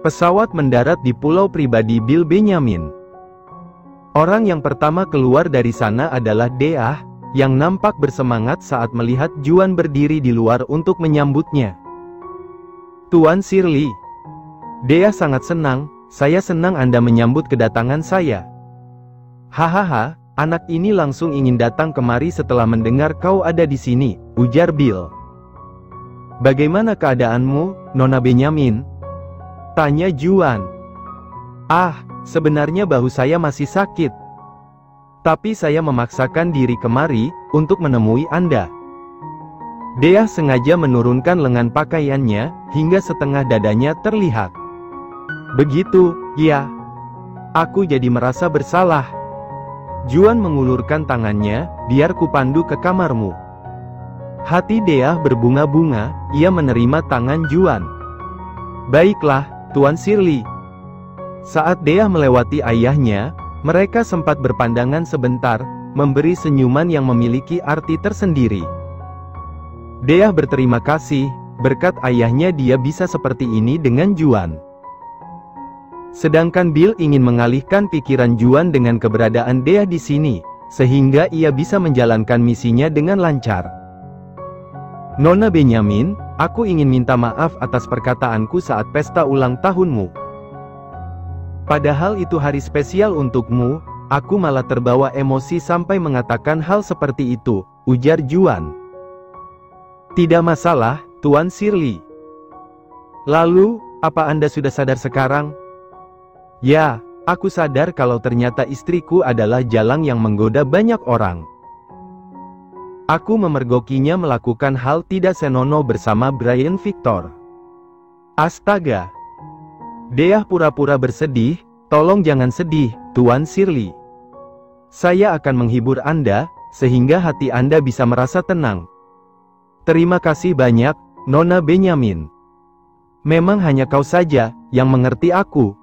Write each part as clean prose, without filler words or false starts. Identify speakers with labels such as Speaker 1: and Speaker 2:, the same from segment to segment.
Speaker 1: Pesawat mendarat di pulau pribadi Bill Benyamin. Orang yang pertama keluar dari sana adalah Deah, yang nampak bersemangat saat melihat Juan berdiri di luar untuk menyambutnya. "Tuan Shirley." Deah sangat senang, "Saya senang Anda menyambut kedatangan saya." "Hahaha, anak ini langsung ingin datang kemari setelah mendengar kau ada di sini," ujar Bill. "Bagaimana keadaanmu, Nona Benyamin?" tanya Juan. "Ah, sebenarnya bahu saya masih sakit. Tapi saya memaksakan diri kemari, untuk menemui Anda." Deah sengaja menurunkan lengan pakaiannya, hingga setengah dadanya terlihat. "Begitu, ya. Aku jadi merasa bersalah." Juan mengulurkan tangannya, "Biar kupandu ke kamarmu." Hati Deah berbunga-bunga, ia menerima tangan Juan. "Baiklah, Tuan Shirley." Saat Deah melewati ayahnya, mereka sempat berpandangan sebentar, memberi senyuman yang memiliki arti tersendiri. Deah berterima kasih, berkat ayahnya dia bisa seperti ini dengan Juan. Sedangkan Bill ingin mengalihkan pikiran Juan dengan keberadaan Deah di sini, sehingga ia bisa menjalankan misinya dengan lancar. "Nona Benyamin, aku ingin minta maaf atas perkataanku saat pesta ulang tahunmu. Padahal itu hari spesial untukmu, aku malah terbawa emosi sampai mengatakan hal seperti itu," ujar Juan. "Tidak masalah, Tuan Shirley." "Lalu, apa Anda sudah sadar sekarang?" "Ya, aku sadar kalau ternyata istriku adalah jalang yang menggoda banyak orang. Aku memergokinya melakukan hal tidak senonoh bersama Brian Victor." "Astaga." Deah pura-pura bersedih, "Tolong jangan sedih, Tuan Shirley. Saya akan menghibur Anda, sehingga hati Anda bisa merasa tenang." "Terima kasih banyak, Nona Benyamin. Memang hanya kau saja, yang mengerti aku."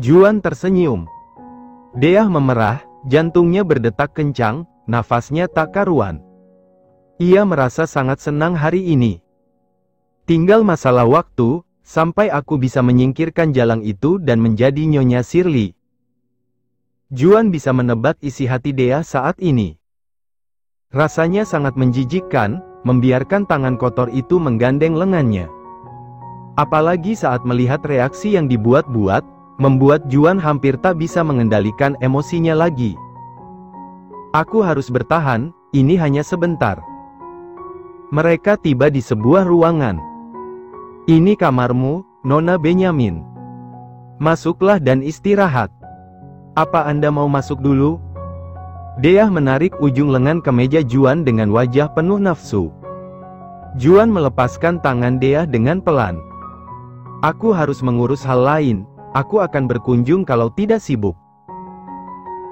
Speaker 1: Juan tersenyum. Deah memerah, jantungnya berdetak kencang, nafasnya tak karuan. Ia merasa sangat senang hari ini. Tinggal masalah waktu, sampai aku bisa menyingkirkan jalang itu dan menjadi Nyonya Shirley. Juan bisa menebak isi hati Deah saat ini. Rasanya sangat menjijikkan, membiarkan tangan kotor itu menggandeng lengannya. Apalagi saat melihat reaksi yang dibuat-buat, membuat Juan hampir tak bisa mengendalikan emosinya lagi. "Aku harus bertahan, ini hanya sebentar." Mereka tiba di sebuah ruangan. "Ini kamarmu, Nona Benyamin. Masuklah dan istirahat. Apa Anda mau masuk dulu?" Deah menarik ujung lengan kemeja Juan dengan wajah penuh nafsu. Juan melepaskan tangan Deah dengan pelan. "Aku harus mengurus hal lain, aku akan berkunjung kalau tidak sibuk."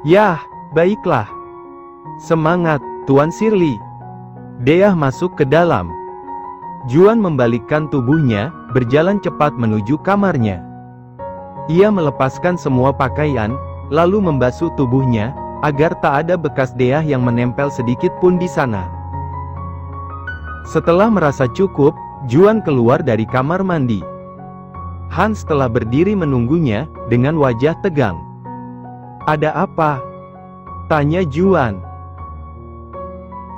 Speaker 1: "Yah, baiklah. Semangat, Tuan Shirley." Deah masuk ke dalam. Juan membalikkan tubuhnya, berjalan cepat menuju kamarnya. Ia melepaskan semua pakaian, lalu membasuh tubuhnya, agar tak ada bekas Deah yang menempel sedikit pun di sana. Setelah merasa cukup, Juan keluar dari kamar mandi. Hans telah berdiri menunggunya, dengan wajah tegang. "Ada apa?" tanya Juan.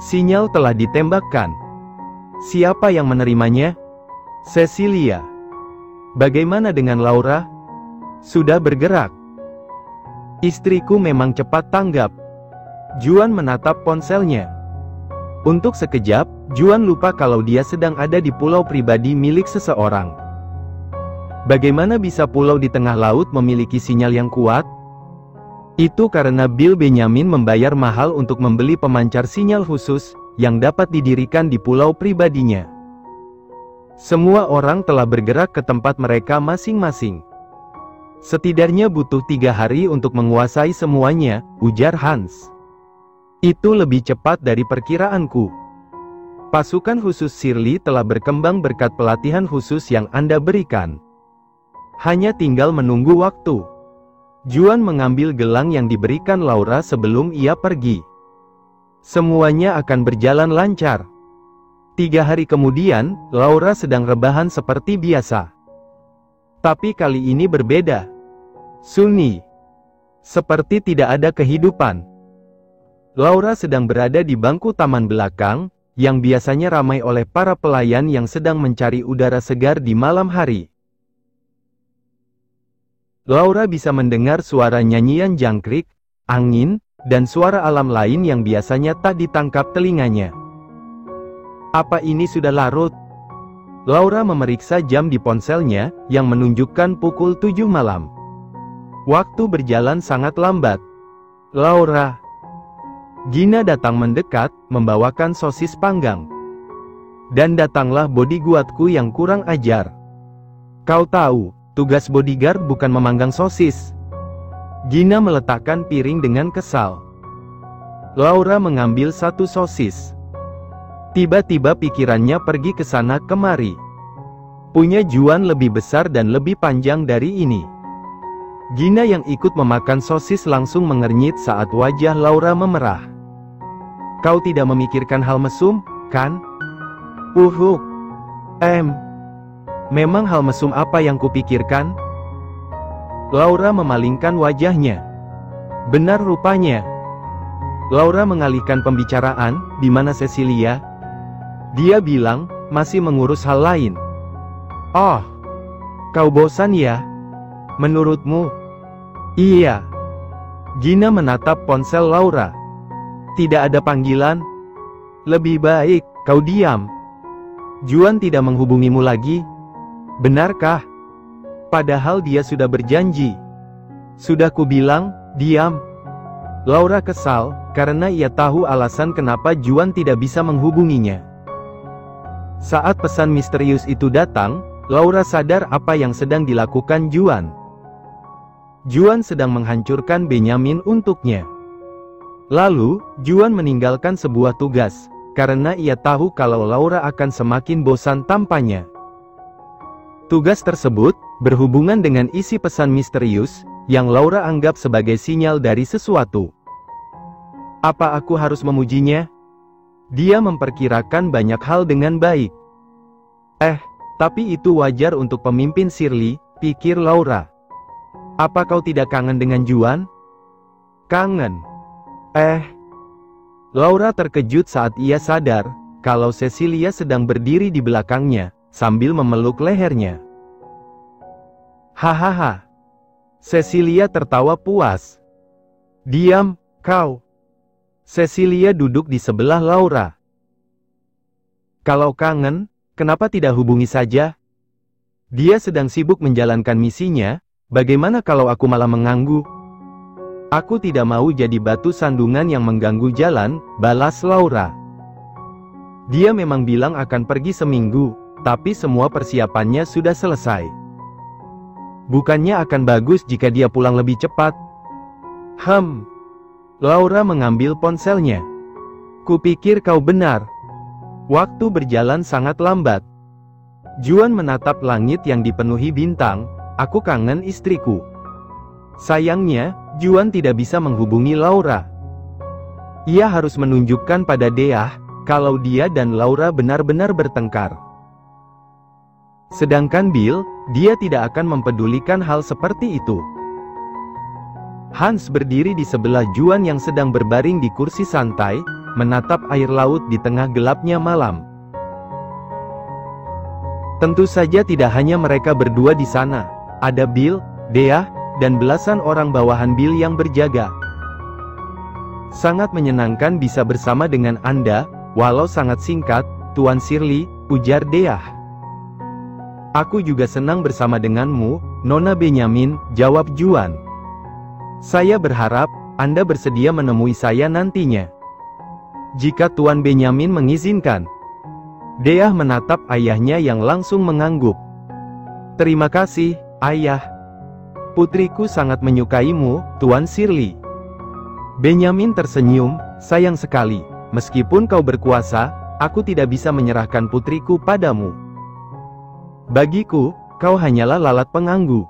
Speaker 1: "Sinyal telah ditembakkan." "Siapa yang menerimanya?" "Cecilia." "Bagaimana dengan Laura?" "Sudah bergerak." "Istriku memang cepat tanggap." Juan menatap ponselnya. Untuk sekejap, Juan lupa kalau dia sedang ada di pulau pribadi milik seseorang. Bagaimana bisa pulau di tengah laut memiliki sinyal yang kuat? Itu karena Bill Benyamin membayar mahal untuk membeli pemancar sinyal khusus, yang dapat didirikan di pulau pribadinya. Semua orang telah bergerak ke tempat mereka masing-masing. "Setidaknya butuh 3 hari untuk menguasai semuanya," ujar Hans. "Itu lebih cepat dari perkiraanku. Pasukan khusus Shirley telah berkembang berkat pelatihan khusus yang Anda berikan. Hanya tinggal menunggu waktu." Juan mengambil gelang yang diberikan Laura sebelum ia pergi. Semuanya akan berjalan lancar. 3 hari kemudian, Laura sedang rebahan seperti biasa. Tapi kali ini berbeda. Sunyi. Seperti tidak ada kehidupan. Laura sedang berada di bangku taman belakang, yang biasanya ramai oleh para pelayan yang sedang mencari udara segar di malam hari. Laura bisa mendengar suara nyanyian jangkrik, angin, dan suara alam lain yang biasanya tak ditangkap telinganya. Apa ini sudah larut? Laura memeriksa jam di ponselnya, yang menunjukkan pukul 7 malam. Waktu berjalan sangat lambat. Laura. Gina datang mendekat, membawakan sosis panggang. Dan datanglah bodyguardku yang kurang ajar. Kau tahu, tugas bodyguard bukan memanggang sosis. Gina meletakkan piring dengan kesal. Laura mengambil satu sosis. Tiba-tiba pikirannya pergi ke sana kemari. Punya Juan lebih besar dan lebih panjang dari ini. Gina yang ikut memakan sosis langsung mengernyit saat wajah Laura memerah. Kau tidak memikirkan hal mesum, kan? Memang hal mesum apa yang kupikirkan? Laura memalingkan wajahnya. Benar rupanya. Laura mengalihkan pembicaraan, di mana Cecilia? Dia bilang, masih mengurus hal lain. Oh, kau bosan ya? Menurutmu? Iya. Gina menatap ponsel Laura. Tidak ada panggilan? Lebih baik, kau diam. Juan tidak menghubungimu lagi? Benarkah? Padahal dia sudah berjanji. Sudah kubilang, diam. Laura kesal, karena ia tahu alasan kenapa Juan tidak bisa menghubunginya. Saat pesan misterius itu datang, Laura sadar apa yang sedang dilakukan Juan. Juan sedang menghancurkan Benyamin untuknya. Lalu, Juan meninggalkan sebuah tugas, karena ia tahu kalau Laura akan semakin bosan tanpanya. Tugas tersebut berhubungan dengan isi pesan misterius yang Laura anggap sebagai sinyal dari sesuatu. Apa aku harus memujinya? Dia memperkirakan banyak hal dengan baik. Tapi itu wajar untuk pemimpin Shirley, pikir Laura. Apa kau tidak kangen dengan Juan? Kangen. Laura terkejut saat ia sadar kalau Cecilia sedang berdiri di belakangnya, sambil memeluk lehernya. Hahaha. Cecilia tertawa puas. Diam, kau. Cecilia duduk di sebelah Laura. Kalau kangen, kenapa tidak hubungi saja? Dia sedang sibuk menjalankan misinya, bagaimana kalau aku malah mengganggu? Aku tidak mau jadi batu sandungan yang mengganggu jalan, balas Laura. Dia memang bilang akan pergi seminggu, tapi semua persiapannya sudah selesai. Bukannya akan bagus jika dia pulang lebih cepat? Laura mengambil ponselnya. Kupikir kau benar. Waktu berjalan sangat lambat. Juan menatap langit yang dipenuhi bintang. Aku kangen istriku. Sayangnya, Juan tidak bisa menghubungi Laura. Ia harus menunjukkan pada Dea kalau dia dan Laura benar-benar bertengkar. Sedangkan Bill, dia tidak akan mempedulikan hal seperti itu. Hans berdiri di sebelah Juan yang sedang berbaring di kursi santai, menatap air laut di tengah gelapnya malam. Tentu saja tidak hanya mereka berdua di sana. Ada Bill, Dea, dan belasan orang bawahan Bill yang berjaga. Sangat menyenangkan bisa bersama dengan Anda, walau sangat singkat, Tuan Shirley, ujar Dea. Aku juga senang bersama denganmu, Nona Benyamin, jawab Juan. Saya berharap, Anda bersedia menemui saya nantinya. Jika Tuan Benyamin mengizinkan. Dea menatap ayahnya yang langsung mengangguk. Terima kasih, Ayah. Putriku sangat menyukaimu, Tuan Shirley. Benyamin tersenyum, sayang sekali, meskipun kau berkuasa, aku tidak bisa menyerahkan putriku padamu. Bagiku, kau hanyalah lalat penganggu.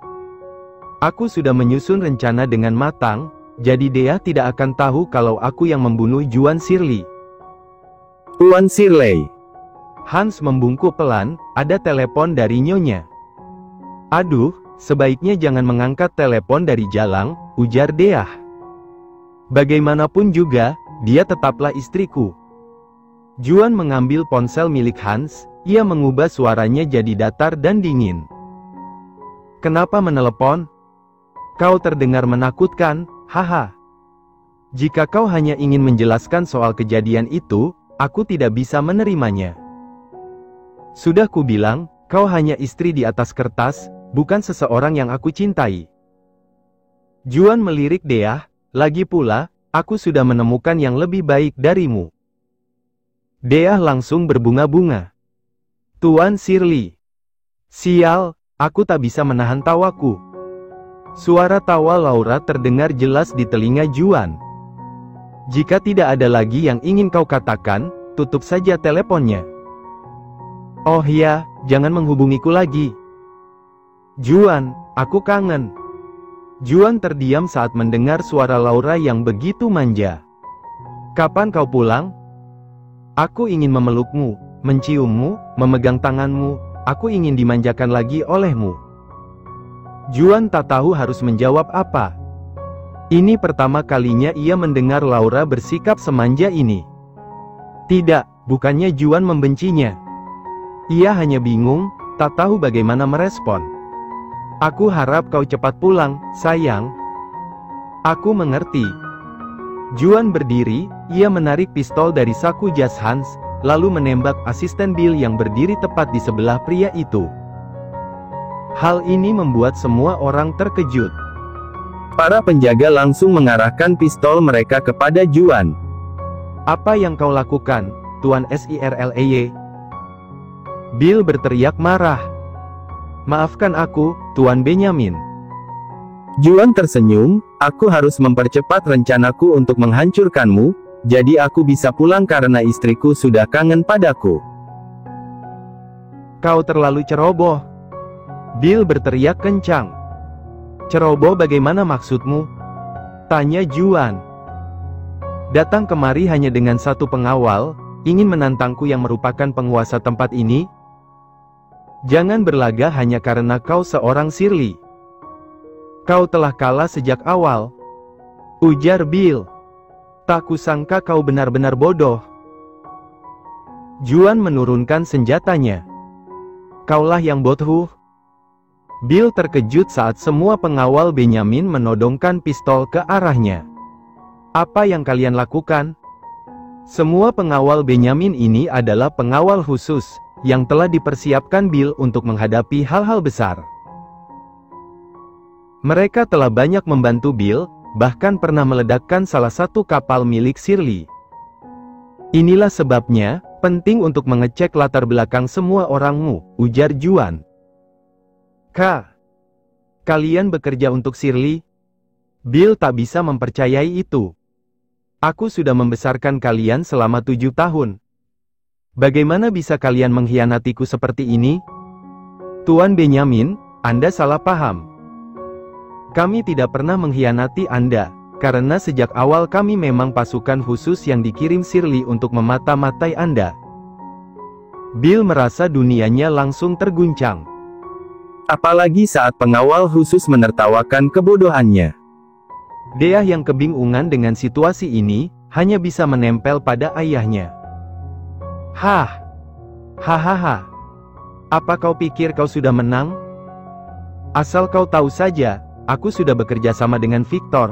Speaker 1: Aku sudah menyusun rencana dengan matang, jadi Dea tidak akan tahu kalau aku yang membunuh Juan Shirley. Tuan Shirley. Hans membungkuk pelan, ada telepon dari Nyonya. Aduh, sebaiknya jangan mengangkat telepon dari Jalang, ujar Deah. Bagaimanapun juga, dia tetaplah istriku. Juan mengambil ponsel milik Hans, ia mengubah suaranya jadi datar dan dingin. Kenapa menelepon? Kau terdengar menakutkan, haha. Jika kau hanya ingin menjelaskan soal kejadian itu, aku tidak bisa menerimanya. Sudah kubilang, kau hanya istri di atas kertas, bukan seseorang yang aku cintai. Juan melirik Deah, lagi pula, aku sudah menemukan yang lebih baik darimu. Deah langsung berbunga-bunga. Tuan Shirley. Sial, aku tak bisa menahan tawaku. Suara tawa Laura terdengar jelas di telinga Juan. Jika tidak ada lagi yang ingin kau katakan, tutup saja teleponnya. Oh ya, jangan menghubungiku lagi. Juan, aku kangen. Juan terdiam saat mendengar suara Laura yang begitu manja. Kapan kau pulang? Aku ingin memelukmu, menciummu, memegang tanganmu, aku ingin dimanjakan lagi olehmu. Juan tak tahu harus menjawab apa. Ini pertama kalinya ia mendengar Laura bersikap semanja ini. Tidak, bukannya Juan membencinya. Ia hanya bingung, tak tahu bagaimana merespon. Aku harap kau cepat pulang, sayang. Aku mengerti. Juan berdiri, ia menarik pistol dari saku jas Hans, lalu menembak asisten Bill yang berdiri tepat di sebelah pria itu. Hal ini membuat semua orang terkejut. Para penjaga langsung mengarahkan pistol mereka kepada Juan. Apa yang kau lakukan, Tuan Shirley? Bill berteriak marah. Maafkan aku, Tuan Benjamin. Juan tersenyum, aku harus mempercepat rencanaku untuk menghancurkanmu, jadi aku bisa pulang karena istriku sudah kangen padaku. Kau terlalu ceroboh. Bill berteriak kencang. Ceroboh bagaimana maksudmu? Tanya Juan. Datang kemari hanya dengan satu pengawal, ingin menantangku yang merupakan penguasa tempat ini? Jangan berlagak hanya karena kau seorang Shirley. Kau telah kalah sejak awal. Ujar Bill. Tak kusangka kau benar-benar bodoh. Juan menurunkan senjatanya. Kaulah yang bodoh. Bill terkejut saat semua pengawal Benjamin menodongkan pistol ke arahnya. Apa yang kalian lakukan? Semua pengawal Benjamin ini adalah pengawal khusus, yang telah dipersiapkan Bill untuk menghadapi hal-hal besar. Mereka telah banyak membantu Bill, bahkan pernah meledakkan salah satu kapal milik Shirley. Inilah sebabnya, penting untuk mengecek latar belakang semua orangmu, ujar Juan. Kalian bekerja untuk Shirley? Bill tak bisa mempercayai itu. Aku sudah membesarkan kalian selama 7 tahun. Bagaimana bisa kalian mengkhianatiku seperti ini? Tuan Benjamin, Anda salah paham. Kami tidak pernah mengkhianati Anda, karena sejak awal kami memang pasukan khusus yang dikirim Shirley untuk memata-matai Anda. Bill merasa dunianya langsung terguncang. Apalagi saat pengawal khusus menertawakan kebodohannya. Deah yang kebingungan dengan situasi ini, hanya bisa menempel pada ayahnya. Hahaha. Apa kau pikir kau sudah menang? Asal kau tahu saja, aku sudah bekerja sama dengan Victor.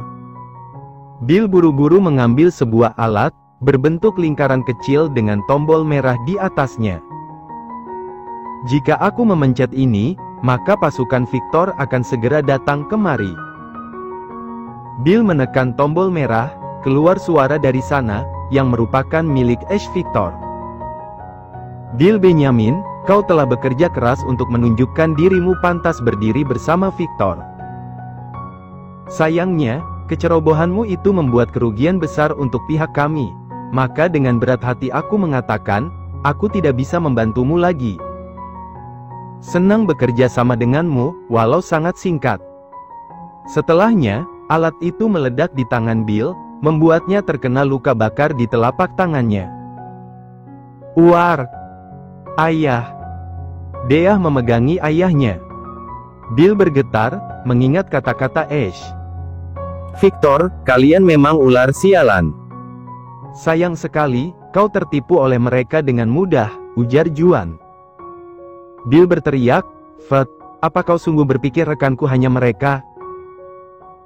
Speaker 1: Bill buru-buru mengambil sebuah alat, berbentuk lingkaran kecil dengan tombol merah di atasnya. Jika aku memencet ini, maka pasukan Victor akan segera datang kemari. Bill menekan tombol merah, keluar suara dari sana, yang merupakan milik Ash Victor. Bill Benjamin, kau telah bekerja keras untuk menunjukkan dirimu pantas berdiri bersama Victor. Sayangnya, kecerobohanmu itu membuat kerugian besar untuk pihak kami, maka dengan berat hati aku mengatakan, aku tidak bisa membantumu lagi. Senang bekerja sama denganmu, walau sangat singkat. Setelahnya, alat itu meledak di tangan Bill, membuatnya terkena luka bakar di telapak tangannya. Ayah. Deah memegangi ayahnya. Bill bergetar, mengingat kata-kata Ash.
Speaker 2: Victor, kalian memang ular sialan.
Speaker 1: Sayang sekali, kau tertipu oleh mereka dengan mudah, ujar Juan. Bill berteriak, Fred, apa kau sungguh berpikir rekanku hanya mereka?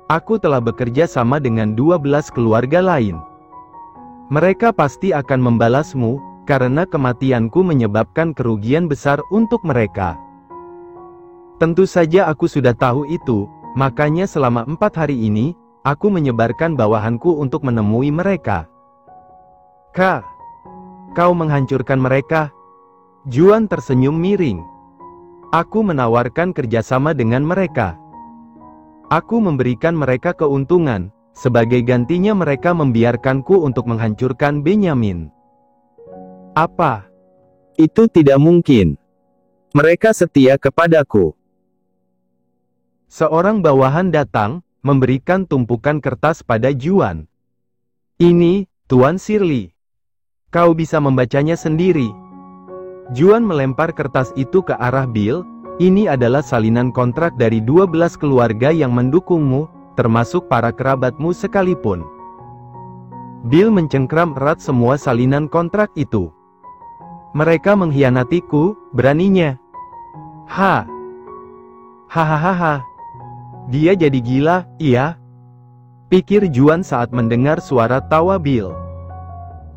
Speaker 1: Aku telah bekerja sama dengan 12 keluarga lain. Mereka pasti akan membalasmu, karena kematianku menyebabkan kerugian besar untuk mereka. Tentu saja aku sudah tahu itu, makanya selama 4 hari ini, aku menyebarkan bawahanku untuk menemui mereka. Kau menghancurkan mereka? Juan tersenyum miring. Aku menawarkan kerjasama dengan mereka. Aku memberikan mereka keuntungan, sebagai gantinya mereka membiarkanku untuk menghancurkan Benyamin. Apa?
Speaker 2: Itu tidak mungkin. Mereka setia kepadaku.
Speaker 1: Seorang bawahan datang, memberikan tumpukan kertas pada Juan. Ini, Tuan Shirley. Kau bisa membacanya sendiri. Juan melempar kertas itu ke arah Bill. Ini adalah salinan kontrak dari 12 keluarga yang mendukungmu, termasuk para kerabatmu sekalipun. Bill mencengkram erat semua salinan kontrak itu. Mereka mengkhianatiku, beraninya. Hahaha. Dia jadi gila, iya? Pikir Juan saat mendengar suara tawa Bill.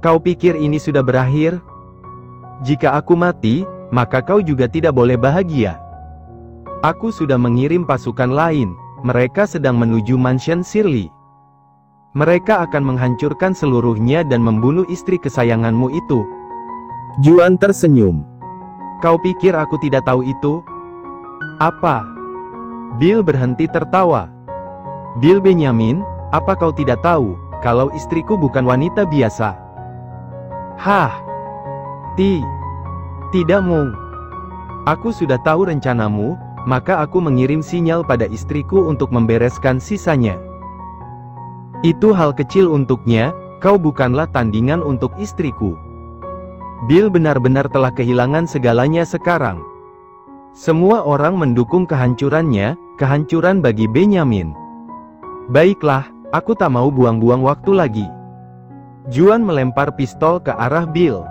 Speaker 1: Kau pikir ini sudah berakhir? Jika aku mati, maka kau juga tidak boleh bahagia. Aku sudah mengirim pasukan lain, mereka sedang menuju mansion Shirley. Mereka akan menghancurkan seluruhnya dan membunuh istri kesayanganmu itu.
Speaker 2: Juan tersenyum.
Speaker 1: Kau pikir aku tidak tahu itu? Apa? Bill berhenti tertawa. Bill Benyamin, apa kau tidak tahu, kalau istriku bukan wanita biasa? Tidak Mung. Aku sudah tahu rencanamu, maka aku mengirim sinyal pada istriku untuk membereskan sisanya. Itu hal kecil untuknya, kau bukanlah tandingan untuk istriku. Bill benar-benar telah kehilangan segalanya sekarang. Semua orang mendukung kehancurannya, kehancuran bagi Benyamin. Baiklah, aku tak mau buang-buang waktu lagi. Juan melempar pistol ke arah Bill.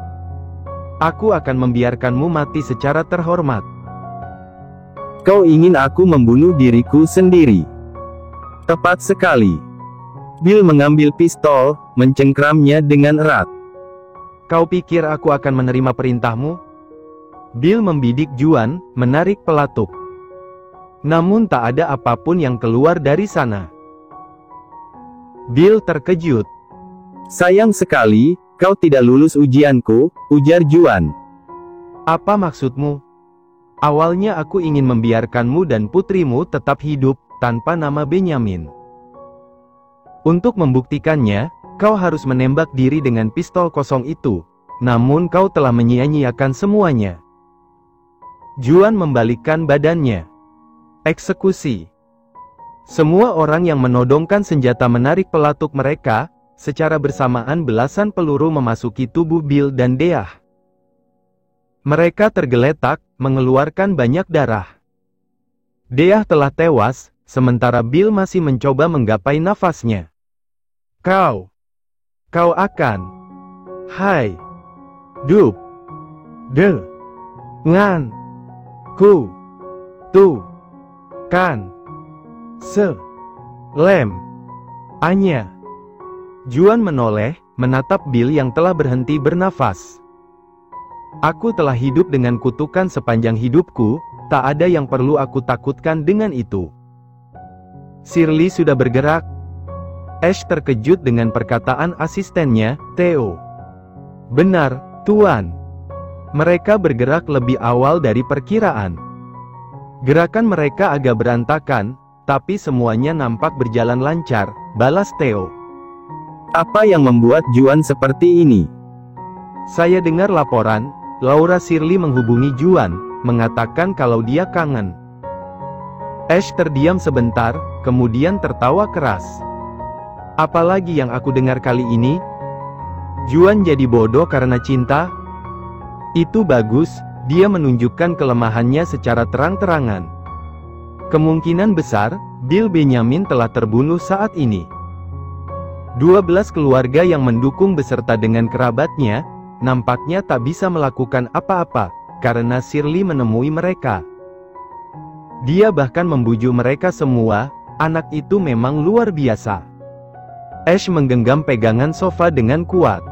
Speaker 1: Aku akan membiarkanmu mati secara terhormat.
Speaker 2: Kau ingin aku membunuh diriku sendiri? Tepat sekali. Bill mengambil pistol, mencengkramnya dengan erat.
Speaker 1: Kau pikir aku akan menerima perintahmu? Bill membidik Juan, menarik pelatuk. Namun tak ada apapun yang keluar dari sana. Bill terkejut.
Speaker 2: Sayang sekali, kau tidak lulus ujianku, ujar Juan.
Speaker 1: Apa maksudmu? Awalnya aku ingin membiarkanmu dan putrimu tetap hidup, tanpa nama Benyamin. Untuk membuktikannya, kau harus menembak diri dengan pistol kosong itu. Namun kau telah menyia-nyiakan semuanya. Juan membalikkan badannya. Eksekusi. Semua orang yang menodongkan senjata menarik pelatuk mereka, secara bersamaan belasan peluru memasuki tubuh Bill dan Deah. Mereka tergeletak, mengeluarkan banyak darah. Deah telah tewas, sementara Bill masih mencoba menggapai nafasnya. Kau akan. Hai. Dup. Ngan. Ku. Tu. Kan. Se. Lem. Anya. Juan menoleh, menatap Bill yang telah berhenti bernafas. Aku telah hidup dengan kutukan sepanjang hidupku, tak ada yang perlu aku takutkan dengan itu. Shirley sudah bergerak. Ash terkejut dengan perkataan asistennya, Theo. Benar, Tuan. Mereka bergerak lebih awal dari perkiraan. Gerakan mereka agak berantakan, tapi semuanya nampak berjalan lancar, balas Theo.
Speaker 2: Apa yang membuat Juan seperti ini?
Speaker 1: Saya dengar laporan, Laura Shirley menghubungi Juan, mengatakan kalau dia kangen. Ash terdiam sebentar, kemudian tertawa keras. Apalagi yang aku dengar kali ini? Juan jadi bodoh karena cinta? Itu bagus, dia menunjukkan kelemahannya secara terang-terangan. Kemungkinan besar, Bill Benyamin telah terbunuh saat ini. 12 keluarga yang mendukung beserta dengan kerabatnya, nampaknya tak bisa melakukan apa-apa, karena Shirley menemui mereka. Dia bahkan membujuk mereka semua. Anak itu memang luar biasa. Ash menggenggam pegangan sofa dengan kuat.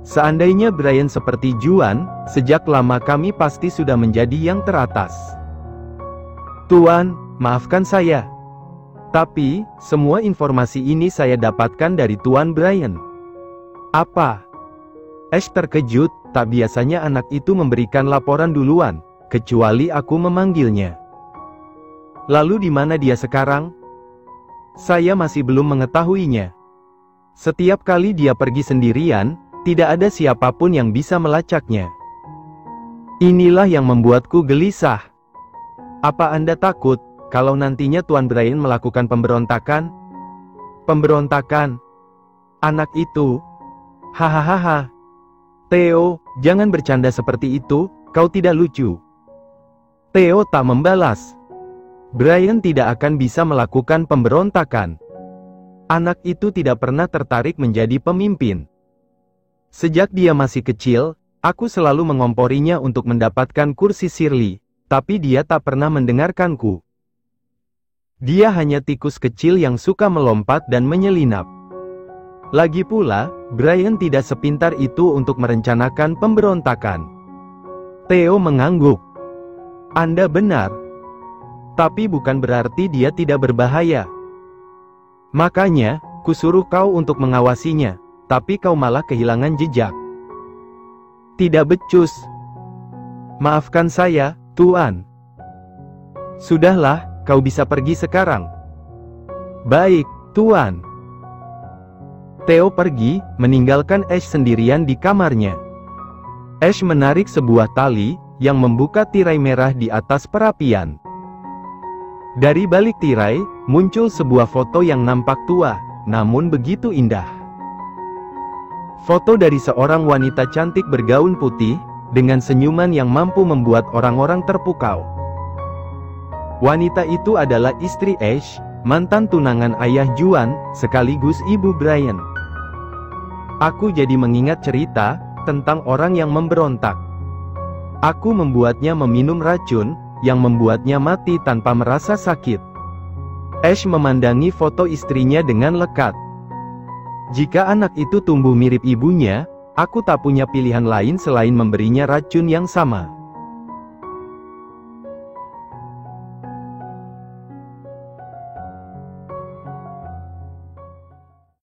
Speaker 1: Seandainya Brian seperti Juan, sejak lama kami pasti sudah menjadi yang teratas. Tuan, maafkan saya. Tapi, semua informasi ini saya dapatkan dari Tuan Brian. Apa? Ash terkejut, tak biasanya anak itu memberikan laporan duluan, kecuali aku memanggilnya. Lalu di mana dia sekarang? Saya masih belum mengetahuinya. Setiap kali dia pergi sendirian, tidak ada siapapun yang bisa melacaknya. Inilah yang membuatku gelisah. Apa Anda takut, kalau nantinya Tuan Brian melakukan pemberontakan? Pemberontakan? Anak itu? Hahaha. Theo, jangan bercanda seperti itu, kau tidak lucu. Theo tak membalas. Brian tidak akan bisa melakukan pemberontakan. Anak itu tidak pernah tertarik menjadi pemimpin. Sejak dia masih kecil, aku selalu mengomporinya untuk mendapatkan kursi Shirley, tapi dia tak pernah mendengarkanku. Dia hanya tikus kecil yang suka melompat dan menyelinap. Lagi pula, Brian tidak sepintar itu untuk merencanakan pemberontakan. Theo mengangguk. Anda benar. Tapi bukan berarti dia tidak berbahaya. Makanya, kusuruh kau untuk mengawasinya, tapi kau malah kehilangan jejak. Tidak becus. Maafkan saya, Tuan. Sudahlah, kau bisa pergi sekarang. Baik, Tuan. Theo pergi, meninggalkan Ash sendirian di kamarnya. Ash menarik sebuah tali, yang membuka tirai merah di atas perapian. Dari balik tirai, muncul sebuah foto yang nampak tua, namun begitu indah. Foto dari seorang wanita cantik bergaun putih, dengan senyuman yang mampu membuat orang-orang terpukau. Wanita itu adalah istri Ash, mantan tunangan ayah Juan, sekaligus ibu Brian. Aku jadi mengingat cerita, tentang orang yang memberontak. Aku membuatnya meminum racun, yang membuatnya mati tanpa merasa sakit. Ash memandangi foto istrinya dengan lekat. Jika anak itu tumbuh mirip ibunya, aku tak punya pilihan lain selain memberinya racun yang sama.